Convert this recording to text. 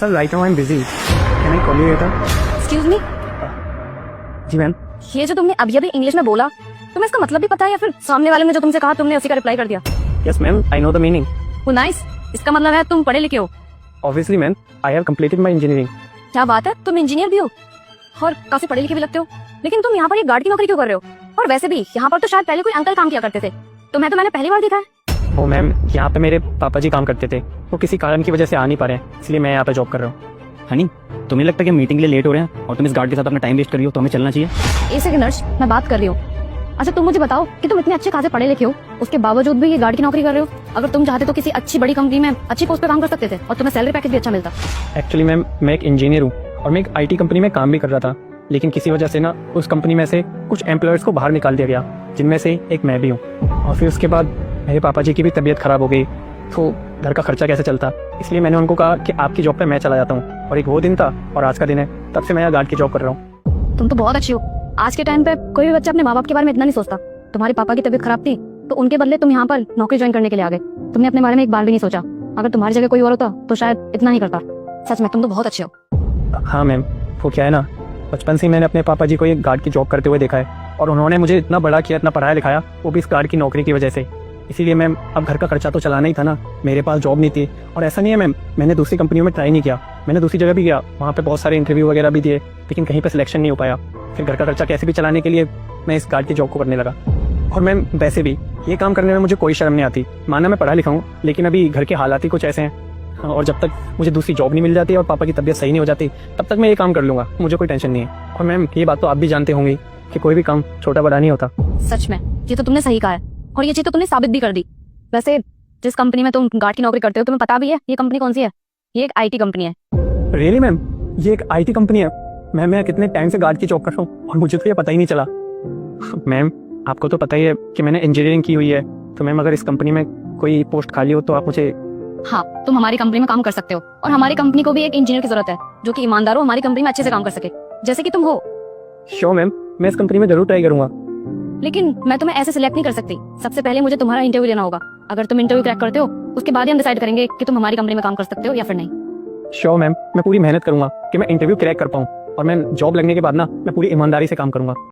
Sir right now I am busy, can I call you later? Excuse me, जी ma'am. ये जो तुमने अभी अभी इंग्लिश में बोला, तुम्हें इसका मतलब भी पता है या फिर सामने वाले ने जो तुमसे कहा तुमने उसी का रिप्लाई कर दिया? Yes ma'am, I know the meaning. वो नाइस, इसका मतलब है तुम पढ़े लिखे हो। Obviously ma'am, I have completed my engineering. क्या बात है, तुम इंजीनियर भी हो और काफी पढ़े लिखे भी लगते हो, लेकिन तुम यहाँ पर ये गार्ड की नौकरी क्यों कर रहे हो? और वैसे भी यहाँ पर तो शायद पहले कोई अंकल काम किया करते थे, तुम्हें तो मैंने पहली बार देखा है। ओ मैम, यहाँ पे मेरे पापा जी काम करते थे, वो किसी कारण की वजह से आ नहीं पा रहे हैं, इसलिए मैं यहाँ पे जॉब कर रहा हूँ। हनी, तुम्हें लगता है कि मीटिंग के लिए लेट हो रहे हैं और तुम इस गार्ड के साथ अपना टाइम वेस्ट कर रही हो, तो हमें चलना चाहिए। एक सेकंड नर्स, मैं बात कर रही हूँ। अच्छा तुम मुझे बताओ कि तुम इतने अच्छे खासे पढ़े लिखे हो, उसके बावजूद भी ये गार्ड की नौकरी कर रहे हो। अगर तुम चाहते तो किसी अच्छी बड़ी कंपनी में अच्छी पोस्ट पे काम कर सकते थे और तुम्हें सैलरी पैकेज भी अच्छा मिलता। एक्चुअली मैम, मैं एक इंजीनियर हूँ और मैं एक IT कंपनी में काम भी कर रहा था, लेकिन किसी वजह से ना उस कंपनी में से कुछ एम्प्लॉयर्स को बाहर निकाल दिया गया, जिनमें से एक मैं भी हूँ। और फिर उसके बाद मेरे पापा जी की भी तबीयत खराब हो गई, तो घर का खर्चा कैसे चलता, इसलिए मैंने उनको कहा कि आपकी जॉब पे मैं चला जाता हूँ। और एक वो दिन था और आज का दिन है, तब से मैं यहाँ गार्ड की जॉब कर रहा हूँ। तुम तो बहुत अच्छी हो। आज के टाइम पे कोई भी बच्चा अपने माँ बाप के बारे में इतना नहीं सोचता। तुम्हारे पापा की तबीयत खराब थी तो उनके बदले तुम यहाँ पर नौकरी ज्वाइन करने के लिए आ गए। तुमने अपने बारे में एक बार भी नहीं सोचा। अगर तुम्हारी जगह कोई और होता तो शायद इतना नहीं करता। सच में तुम तो बहुत अच्छे हो। हाँ मैम, वो क्या है ना, बचपन से ही मैंने अपने पापा जी को एक गार्ड की जॉब करते हुए देखा है और उन्होंने मुझे इतना बड़ा किया, इतना पढ़ाया लिखाया, वो भी इस गार्ड की नौकरी की वजह से। इसीलिए मैम, अब घर का खर्चा तो चलाना ही था ना, मेरे पास जॉब नहीं थी। और ऐसा नहीं है मैम, मैंने दूसरी कंपनियों में ट्राई नहीं किया, मैंने दूसरी जगह भी गया, वहाँ पे बहुत सारे इंटरव्यू वगैरह भी दिए, लेकिन कहीं पे सिलेक्शन नहीं हो पाया। फिर घर का खर्चा कैसे भी चलाने के लिए मैं इस गार्ड की जॉब को करने लगा। और मैम वैसे भी ये काम करने में मुझे कोई शर्म नहीं आती। माना मैं पढ़ा लिखा हूँ, लेकिन अभी घर के हालात ही कुछ ऐसे हैं, और जब तक मुझे दूसरी जॉब नहीं मिल जाती और पापा की तबीयत सही नहीं हो जाती, तब तक मैं ये काम कर लूँगा, मुझे कोई टेंशन नहीं है। और मैम ये बात तो आप भी जानते होंगे कि कोई भी काम छोटा बड़ा नहीं होता। सच में ये तो तुमने सही कहा है और ये चीज तो तुमने साबित भी कर दी। वैसे जिस कंपनी में तुम गार्ड की नौकरी करते हो, तुम्हें पता भी है ये कंपनी कौन सी है? ये एक IT कंपनी है। रियली मैम, ये एक IT कंपनी है? मैम मैं कितने टाइम से गार्ड की जॉब कर रहा हूँ और मुझे तो ये पता ही नहीं चला। मैम आपको तो पता ही है कि मैंने इंजीनियरिंग की हुई है, तो मैम अगर इस कंपनी में कोई पोस्ट खाली हो तो आप मुझे। हाँ, तुम हमारी कंपनी में काम कर सकते हो और हमारी कंपनी को भी एक इंजीनियर की जरूरत है जो कि ईमानदार हो, हमारी कंपनी में अच्छे से काम कर सके, जैसे कि तुम हो। श्योर मैम, मैं इस कंपनी में जरूर ट्राई करूंगा। लेकिन मैं तुम्हें ऐसे सिलेक्ट नहीं कर सकती। सबसे पहले मुझे तुम्हारा इंटरव्यू लेना होगा। अगर तुम इंटरव्यू क्रैक करते हो, उसके बाद ही हम डिसाइड करेंगे कि तुम हमारी कंपनी में काम कर सकते हो या फिर नहीं। श्योर मैम, मैं पूरी मेहनत करूंगा कि मैं इंटरव्यू क्रैक कर पाऊँ, और मैं जॉब लगने के बाद ना मैं पूरी ईमानदारी से काम करूंगा।